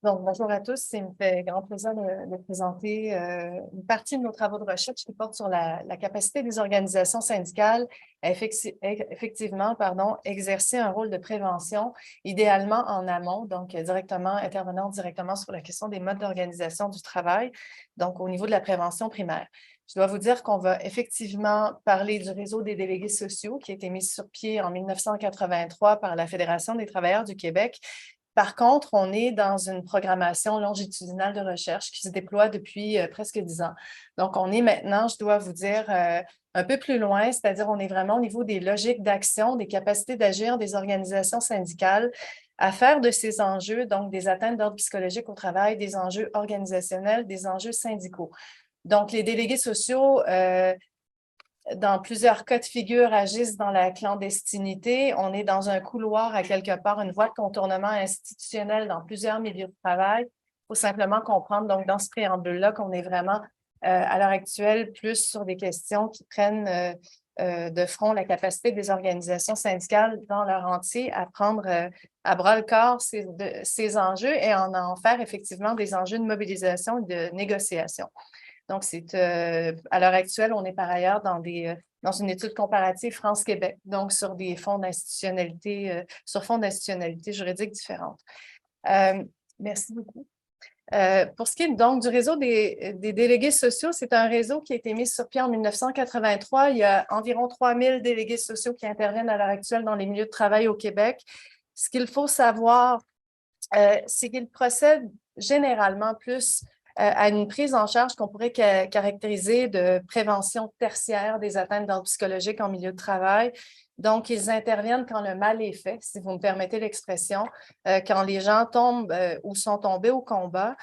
Donc, bonjour à tous. Il me fait grand plaisir de présenter une partie de nos travaux de recherche qui porte sur la capacité des organisations syndicales à effectivement, exercer un rôle de prévention, idéalement en amont, donc intervenant directement sur la question des modes d'organisation du travail, donc au niveau de la prévention primaire. Je dois vous dire qu'on va effectivement parler du réseau des délégués sociaux qui a été mis sur pied en 1983 par la Fédération des travailleurs du Québec. Par contre, on est dans une programmation longitudinale de recherche qui se déploie depuis presque 10 ans. Donc, on est maintenant, je dois vous dire, un peu plus loin, c'est-à-dire on est vraiment au niveau des logiques d'action, des capacités d'agir des organisations syndicales à faire de ces enjeux, donc des atteintes d'ordre psychologique au travail, des enjeux organisationnels, des enjeux syndicaux. Donc, les délégués sociaux dans plusieurs cas de figure, agissent dans la clandestinité. On est dans un couloir, à quelque part, une voie de contournement institutionnel dans plusieurs milieux de travail. Il faut simplement comprendre, donc, dans ce préambule-là, qu'on est vraiment, à l'heure actuelle, plus sur des questions qui prennent de front la capacité des organisations syndicales dans leur entier à prendre à bras-le-corps ces enjeux et en faire effectivement des enjeux de mobilisation et de négociation. Donc, à l'heure actuelle, on est par ailleurs dans une étude comparative France-Québec, donc sur des fonds d'institutionnalité, sur fonds d'institutionnalité juridique différentes. Merci beaucoup. Pour ce qui est donc du réseau des délégués sociaux, c'est un réseau qui a été mis sur pied en 1983. Il y a environ 3000 délégués sociaux qui interviennent à l'heure actuelle dans les milieux de travail au Québec. Ce qu'il faut savoir, c'est qu'ils procèdent généralement plus à une prise en charge qu'on pourrait caractériser de prévention tertiaire des atteintes d'ordre psychologique en milieu de travail. Donc, ils interviennent quand le mal est fait, si vous me permettez l'expression, quand les gens tombent ou sont tombés au combat.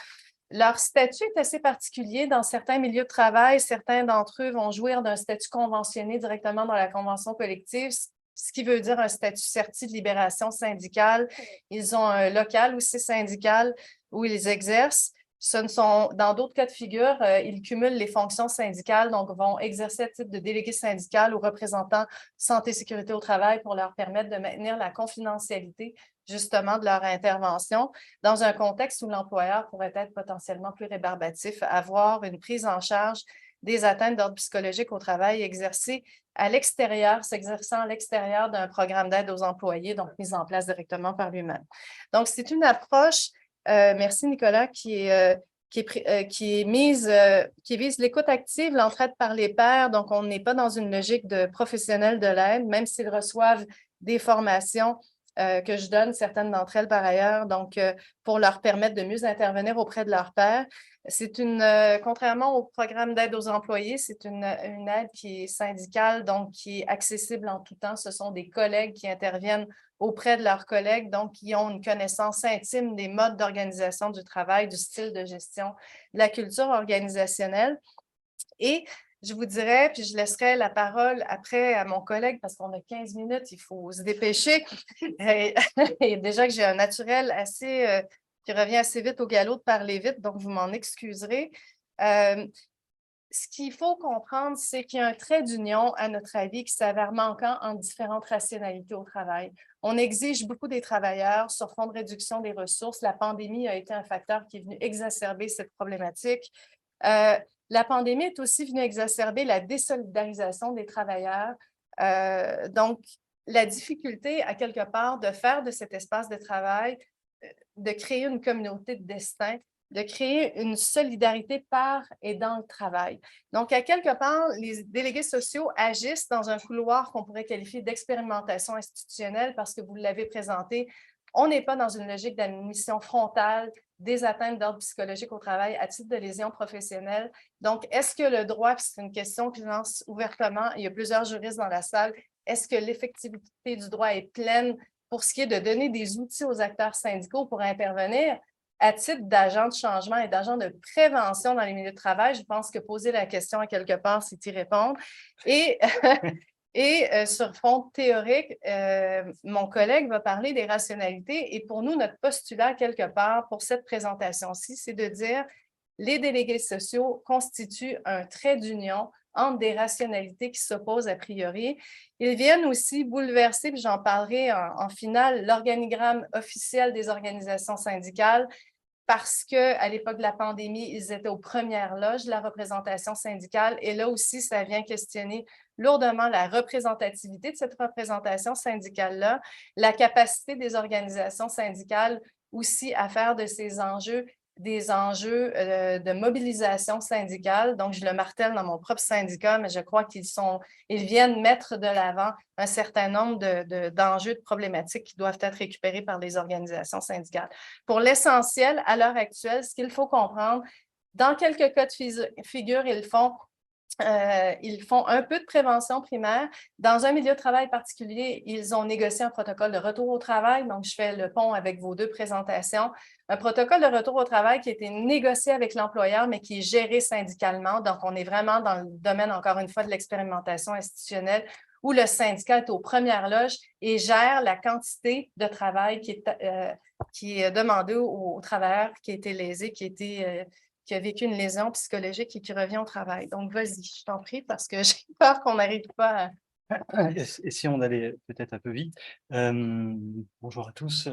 Leur statut est assez particulier dans certains milieux de travail. Certains d'entre eux vont jouir d'un statut conventionné directement dans la convention collective, ce qui veut dire un statut certi de libération syndicale. Ils ont un local aussi syndical où ils exercent. Dans d'autres cas de figure, ils cumulent les fonctions syndicales, donc vont exercer à titre de délégué syndical ou représentant santé et sécurité au travail pour leur permettre de maintenir la confidentialité justement de leur intervention dans un contexte où l'employeur pourrait être potentiellement plus rébarbatif, avoir une prise en charge des atteintes d'ordre psychologique au travail exercées à l'extérieur, s'exerçant à l'extérieur d'un programme d'aide aux employés, donc mis en place directement par lui-même. Donc, c'est une approche merci Nicolas, qui vise l'écoute active, l'entraide par les pairs. Donc, on n'est pas dans une logique de professionnels de l'aide, même s'ils reçoivent des formations que je donne, certaines d'entre elles par ailleurs, donc pour leur permettre de mieux intervenir auprès de leurs pairs. Contrairement au programme d'aide aux employés, c'est une aide qui est syndicale, donc qui est accessible en tout temps. Ce sont des collègues qui interviennent auprès de leurs collègues, donc qui ont une connaissance intime des modes d'organisation du travail, du style de gestion, de la culture organisationnelle. Et je vous dirais, puis je laisserai la parole après à mon collègue parce qu'on a 15 minutes, il faut se dépêcher. Et déjà que j'ai un naturel qui revient assez vite au galop de parler vite, donc vous m'en excuserez. Ce qu'il faut comprendre, c'est qu'il y a un trait d'union, à notre avis, qui s'avère manquant en différentes rationalités au travail. On exige beaucoup des travailleurs sur fond de réduction des ressources. La pandémie a été un facteur qui est venu exacerber cette problématique. La pandémie est aussi venue exacerber la désolidarisation des travailleurs. Donc, la difficulté, à quelque part, de faire de cet espace de travail, de créer une communauté de destin, de créer une solidarité par et dans le travail. Donc, à quelque part, les délégués sociaux agissent dans un couloir qu'on pourrait qualifier d'expérimentation institutionnelle parce que vous l'avez présenté, on n'est pas dans une logique d'admission frontale des atteintes d'ordre psychologique au travail à titre de lésion professionnelle. Donc, est-ce que le droit, c'est une question que je lance ouvertement, il y a plusieurs juristes dans la salle, est-ce que l'effectivité du droit est pleine pour ce qui est de donner des outils aux acteurs syndicaux pour intervenir à titre d'agent de changement et d'agent de prévention dans les milieux de travail? Je pense que poser la question à quelque part, c'est y répondre. Et sur fond théorique, mon collègue va parler des rationalités. Et pour nous, notre postulat, quelque part, pour cette présentation-ci, c'est de dire les délégués sociaux constituent un trait d'union entre des rationalités qui s'opposent a priori. Ils viennent aussi bouleverser, puis j'en parlerai en finale, l'organigramme officiel des organisations syndicales. parce qu'à l'époque de la pandémie, ils étaient aux premières loges de la représentation syndicale. Et là aussi, ça vient questionner lourdement la représentativité de cette représentation syndicale-là, la capacité des organisations syndicales aussi à faire de ces enjeux des enjeux de mobilisation syndicale. Donc, je le martèle dans mon propre syndicat, mais je crois ils viennent mettre de l'avant un certain nombre d'enjeux, de problématiques qui doivent être récupérés par les organisations syndicales. Pour l'essentiel, à l'heure actuelle, ce qu'il faut comprendre, dans quelques cas de figure, ils font un peu de prévention primaire. Dans un milieu de travail particulier, ils ont négocié un protocole de retour au travail. Donc, je fais le pont avec vos deux présentations. Un protocole de retour au travail qui a été négocié avec l'employeur, mais qui est géré syndicalement. Donc, on est vraiment dans le domaine, encore une fois, de l'expérimentation institutionnelle où le syndicat est aux premières loges et gère la quantité de travail qui est demandée aux travailleurs qui a été lésé, qui a vécu une lésion psychologique et qui revient au travail. Donc, vas-y, je t'en prie, parce que j'ai peur qu'on n'arrive pas à... Et si on allait peut-être un peu vite. Bonjour à tous.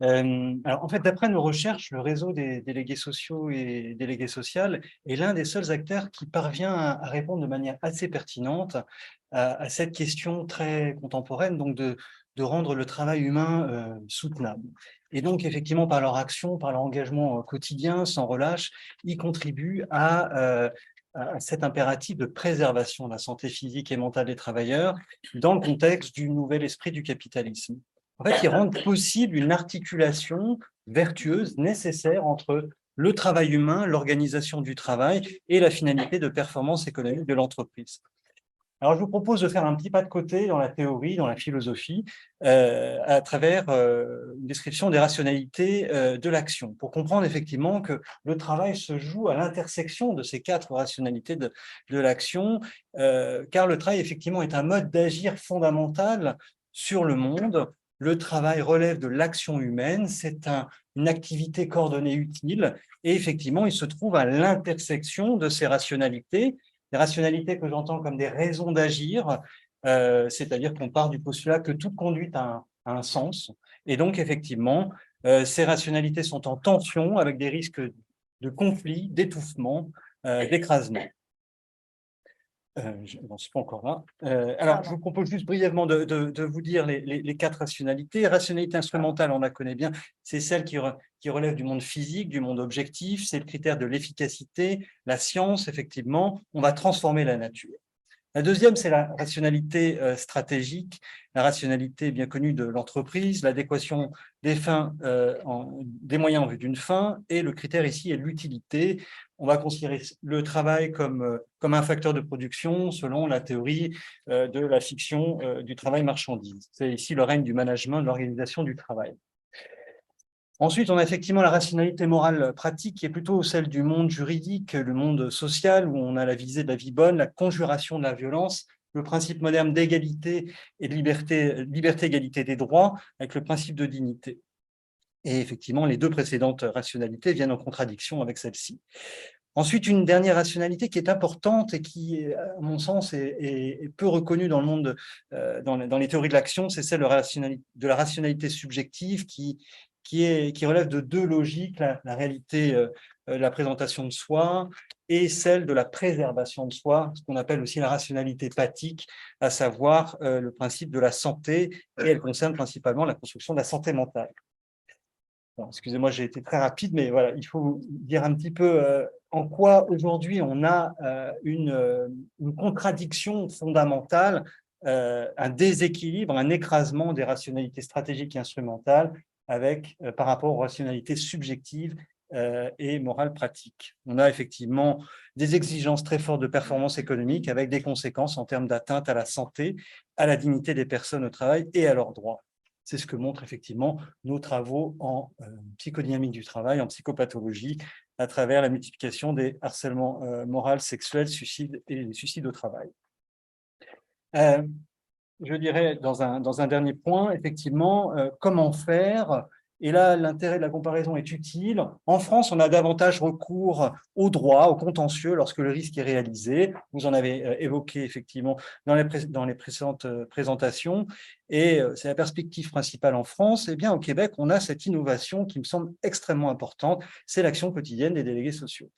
Alors, en fait, d'après nos recherches, le réseau des délégués sociaux et délégués sociales est l'un des seuls acteurs qui parvient à répondre de manière assez pertinente à cette question très contemporaine, donc de rendre le travail humain soutenable. Et donc, effectivement, par leur action, par leur engagement quotidien, sans relâche, ils contribuent à cet impératif de préservation de la santé physique et mentale des travailleurs dans le contexte du nouvel esprit du capitalisme. En fait, ils rendent possible une articulation vertueuse nécessaire entre le travail humain, l'organisation du travail et la finalité de performance économique de l'entreprise. Alors, je vous propose de faire un petit pas de côté dans la théorie, dans la philosophie, à travers une description des rationalités de l'action, pour comprendre effectivement que le travail se joue à l'intersection de ces quatre rationalités de l'action, car le travail, effectivement, est un mode d'agir fondamental sur le monde. Le travail relève de l'action humaine, c'est une activité coordonnée utile, et effectivement, il se trouve à l'intersection de ces rationalités, des rationalités que j'entends comme des raisons d'agir, c'est-à-dire qu'on part du postulat que toute conduite a un sens. Et donc, effectivement, ces rationalités sont en tension avec des risques de conflit, d'étouffement, d'écrasement. Je n'en suis pas encore là. Alors, je vous propose juste brièvement de vous dire les quatre rationalités. Rationalité instrumentale, on la connaît bien, c'est celle qui relève du monde physique, du monde objectif, c'est le critère de l'efficacité, la science, effectivement, on va transformer la nature. La deuxième, c'est la rationalité stratégique, la rationalité bien connue de l'entreprise, l'adéquation des fins, des moyens en vue d'une fin, et le critère ici est l'utilité. On va considérer le travail comme un facteur de production selon la théorie de la fiction du travail marchandise. C'est ici le règne du management, de l'organisation du travail. Ensuite, on a effectivement la rationalité morale pratique qui est plutôt celle du monde juridique, le monde social, où on a la visée de la vie bonne, la conjuration de la violence, le principe moderne d'égalité et de liberté, égalité des droits, avec le principe de dignité. Et effectivement, les deux précédentes rationalités viennent en contradiction avec celle-ci. Ensuite, une dernière rationalité qui est importante et qui, à mon sens, est peu reconnue dans le monde, dans les théories de l'action, c'est celle de la rationalité subjective qui relève de deux logiques, la réalité, la présentation de soi et celle de la préservation de soi, ce qu'on appelle aussi la rationalité pathique, à savoir le principe de la santé, et elle concerne principalement la construction de la santé mentale. Excusez-moi, j'ai été très rapide, mais voilà, il faut dire un petit peu en quoi aujourd'hui on a une contradiction fondamentale, un déséquilibre, un écrasement des rationalités stratégiques et instrumentales par rapport aux rationalités subjectives et morales pratiques. On a effectivement des exigences très fortes de performance économique avec des conséquences en termes d'atteinte à la santé, à la dignité des personnes au travail et à leurs droits. C'est ce que montrent effectivement nos travaux en psychodynamique du travail, en psychopathologie, à travers la multiplication des harcèlements moraux, sexuels, suicides et des suicides au travail. Je dirais, dans un dernier point, effectivement, comment faire Et là, l'intérêt de la comparaison est utile. En France, on a davantage recours au droit, au contentieux, lorsque le risque est réalisé. Vous en avez évoqué effectivement dans les précédentes présentations. Et c'est la perspective principale en France. Eh bien, au Québec, on a cette innovation qui me semble extrêmement importante. C'est l'action quotidienne des délégués sociaux.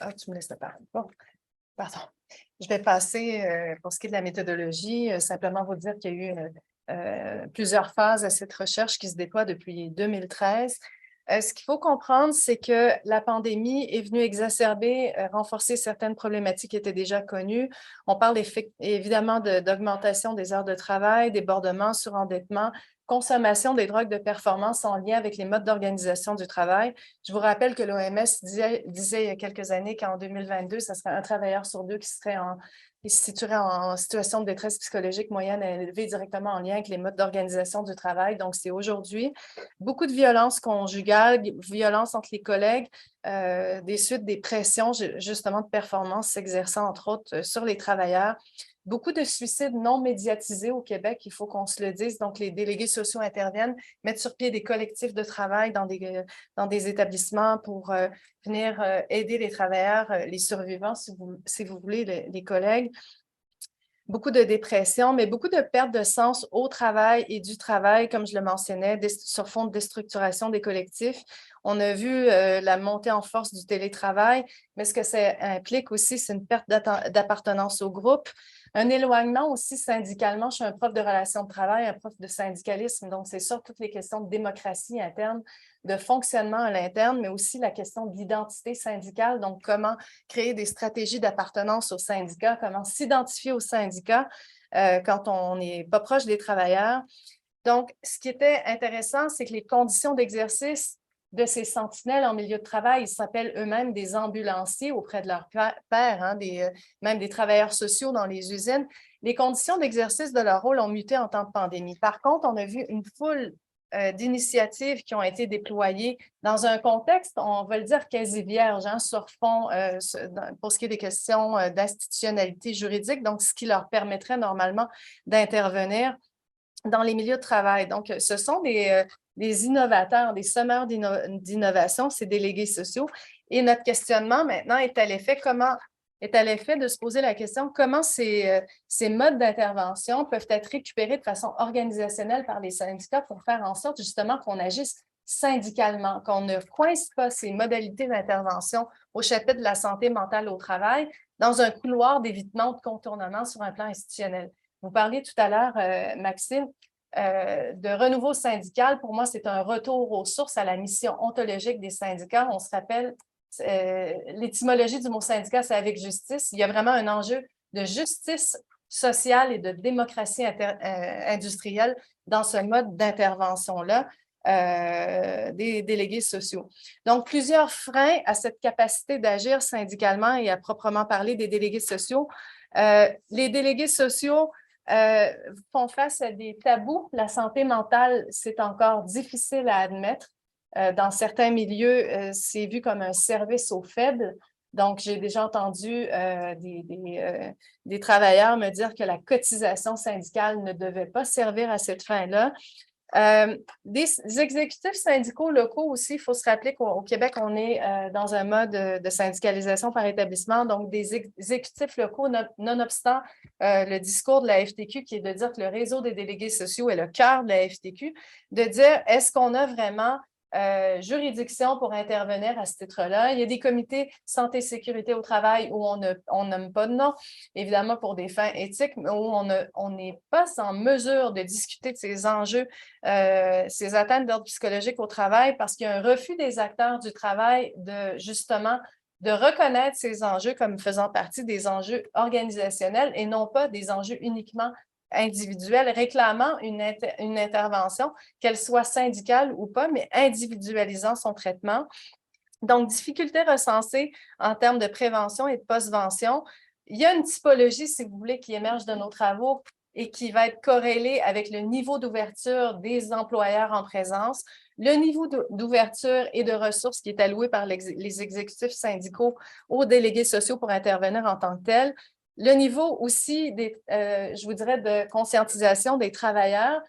Ah, tu me laisses la parole. Bon, pardon. Je vais passer, pour ce qui est de la méthodologie, simplement vous dire qu'il y a eu plusieurs phases à cette recherche qui se déploie depuis 2013. Ce qu'il faut comprendre, c'est que la pandémie est venue exacerber, renforcer certaines problématiques qui étaient déjà connues. On parle évidemment d'augmentation des heures de travail, débordement, surendettement, consommation des drogues de performance en lien avec les modes d'organisation du travail. Je vous rappelle que l'OMS disait il y a quelques années qu'en 2022, ce serait un travailleur sur deux qui se situerait en situation de détresse psychologique moyenne à élevée directement en lien avec les modes d'organisation du travail. Donc, c'est aujourd'hui. Beaucoup de violences conjugales, violences entre les collègues, des suites des pressions justement de performance s'exerçant entre autres sur les travailleurs. Beaucoup de suicides non médiatisés au Québec, il faut qu'on se le dise. Donc, les délégués sociaux interviennent, mettent sur pied des collectifs de travail dans des établissements pour venir aider les travailleurs, les survivants, si vous voulez, les collègues. Beaucoup de dépression, mais beaucoup de perte de sens au travail et du travail, comme je le mentionnais, sur fond de déstructuration des collectifs. On a vu la montée en force du télétravail, mais ce que ça implique aussi, c'est une perte d'appartenance au groupe, un éloignement aussi syndicalement. Je suis un prof de relations de travail, un prof de syndicalisme, donc c'est sûr toutes les questions de démocratie interne, de fonctionnement à l'interne, mais aussi la question de l'identité syndicale, donc comment créer des stratégies d'appartenance au syndicat, comment s'identifier au syndicat quand on n'est pas proche des travailleurs. Donc, ce qui était intéressant, c'est que les conditions d'exercice de ces sentinelles en milieu de travail, ils s'appellent eux-mêmes des ambulanciers auprès de leurs pairs, hein, même des travailleurs sociaux dans les usines. Les conditions d'exercice de leur rôle ont muté en temps de pandémie. Par contre, on a vu une foule d'initiatives qui ont été déployées dans un contexte, on va le dire, quasi vierge, hein, sur fond, pour ce qui est des questions d'institutionnalité juridique, donc ce qui leur permettrait normalement d'intervenir dans les milieux de travail. Donc, ce sont des innovateurs, des semeurs d'innovation, ces délégués sociaux. Et notre questionnement maintenant est à l'effet de se poser la question comment ces modes d'intervention peuvent être récupérés de façon organisationnelle par les syndicats pour faire en sorte justement qu'on agisse syndicalement, qu'on ne coince pas ces modalités d'intervention au chapitre de la santé mentale au travail dans un couloir d'évitement ou de contournement sur un plan institutionnel. Vous parliez tout à l'heure, Maxime, de renouveau syndical. Pour moi, c'est un retour aux sources, à la mission ontologique des syndicats. On se rappelle, l'étymologie du mot syndicat, c'est avec justice. Il y a vraiment un enjeu de justice sociale et de démocratie industrielle dans ce mode d'intervention-là des délégués sociaux. Donc, plusieurs freins à cette capacité d'agir syndicalement et à proprement parler des délégués sociaux. Les délégués sociaux font face à des tabous. La santé mentale, c'est encore difficile à admettre. Dans certains milieux, c'est vu comme un service aux faibles. Donc, j'ai déjà entendu des travailleurs me dire que la cotisation syndicale ne devait pas servir à cette fin-là. Des exécutifs syndicaux locaux aussi, il faut se rappeler qu'au Québec, on est dans un mode de syndicalisation par établissement, donc des exécutifs locaux, nonobstant le discours de la FTQ qui est de dire que le réseau des délégués sociaux est le cœur de la FTQ, de dire est-ce qu'on a vraiment juridiction pour intervenir à ce titre-là. Il y a des comités santé-sécurité au travail où on nomme pas de nom, évidemment pour des fins éthiques, mais où on n'est pas en mesure de discuter de ces enjeux, ces atteintes d'ordre psychologique au travail, parce qu'il y a un refus des acteurs du travail de reconnaître ces enjeux comme faisant partie des enjeux organisationnels et non pas des enjeux uniquement individuelle réclamant une intervention, qu'elle soit syndicale ou pas, mais individualisant son traitement. Donc, difficultés recensées en termes de prévention et de postvention. Il y a une typologie, si vous voulez, qui émerge de nos travaux et qui va être corrélée avec le niveau d'ouverture des employeurs en présence, le niveau d'ouverture et de ressources qui est alloué par les exécutifs syndicaux aux délégués sociaux pour intervenir en tant que tels, le niveau aussi, je vous dirais, de conscientisation des travailleurs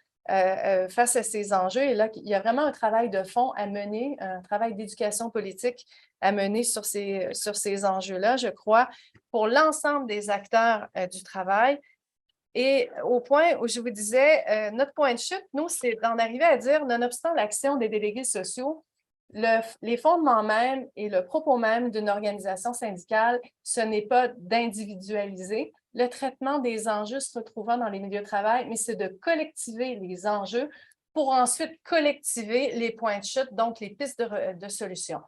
face à ces enjeux. Et là, il y a vraiment un travail de fond à mener, un travail d'éducation politique à mener sur ces enjeux-là, je crois, pour l'ensemble des acteurs du travail. Et au point où je vous disais, notre point de chute, nous, c'est d'en arriver à dire, nonobstant l'action des délégués sociaux, les fondements mêmes et le propos même d'une organisation syndicale, ce n'est pas d'individualiser le traitement des enjeux se retrouvant dans les milieux de travail, mais c'est de collectiver les enjeux pour ensuite collectiver les points de chute, donc les pistes de solutions.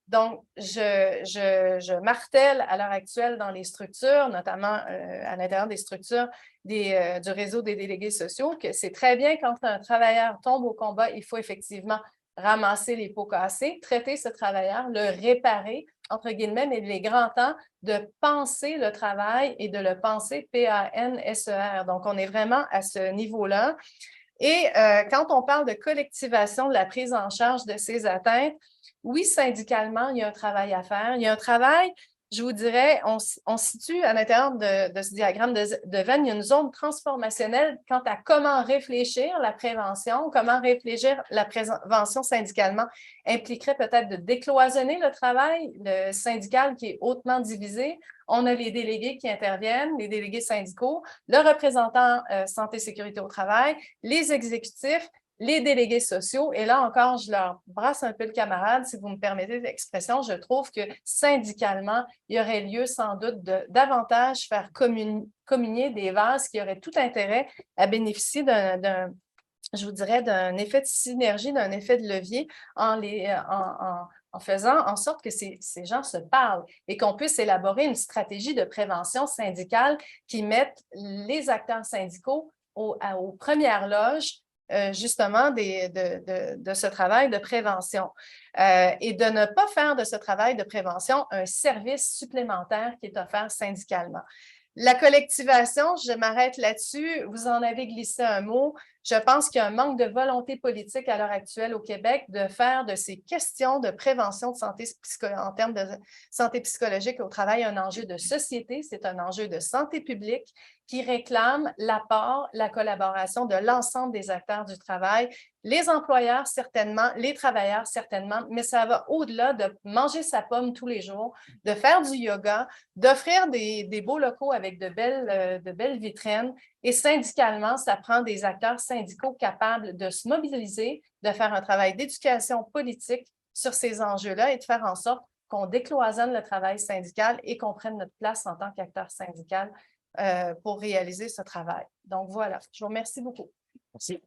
Donc, je martèle à l'heure actuelle dans les structures, notamment à l'intérieur des structures du réseau des délégués sociaux, que c'est très bien quand un travailleur tombe au combat, il faut effectivement ramasser les pots cassés, traiter ce travailleur, le réparer, entre guillemets, mais il est grand temps de penser le travail et de le penser P-A-N-S-E-R. Donc, on est vraiment à ce niveau-là. Et quand on parle de collectivation de la prise en charge de ces atteintes, oui, syndicalement, il y a un travail à faire. Il y a un travail, je vous dirais, on situe à l'intérieur de ce diagramme de Venn, il y a une zone transformationnelle quant à comment réfléchir la prévention, comment réfléchir la prévention syndicalement impliquerait peut-être de décloisonner le travail, le syndical qui est hautement divisé. On a les délégués qui interviennent, les délégués syndicaux, le représentant santé et sécurité au travail, les exécutifs, les délégués sociaux. Et là encore, je leur brasse un peu le camarade, si vous me permettez l'expression. Je trouve que syndicalement, il y aurait lieu sans doute de davantage faire communier des vases qui auraient tout intérêt à bénéficier je vous dirais, d'un effet de synergie, d'un effet de levier en faisant en sorte que ces gens se parlent et qu'on puisse élaborer une stratégie de prévention syndicale qui mette les acteurs syndicaux aux premières loges justement de ce travail de prévention et de ne pas faire de ce travail de prévention un service supplémentaire qui est offert syndicalement. La collectivation, je m'arrête là-dessus. Vous en avez glissé un mot. Je pense qu'il y a un manque de volonté politique à l'heure actuelle au Québec de faire de ces questions de prévention de santé en termes de santé psychologique au travail un enjeu de société, c'est un enjeu de santé publique qui réclame l'apport, la collaboration de l'ensemble des acteurs du travail, les employeurs certainement, les travailleurs certainement, mais ça va au-delà de manger sa pomme tous les jours, de faire du yoga, d'offrir des beaux locaux avec de belles vitrines. Et syndicalement, ça prend des acteurs syndicaux capables de se mobiliser, de faire un travail d'éducation politique sur ces enjeux-là et de faire en sorte qu'on décloisonne le travail syndical et qu'on prenne notre place en tant qu'acteur syndical pour réaliser ce travail. Donc voilà, je vous remercie beaucoup. Merci.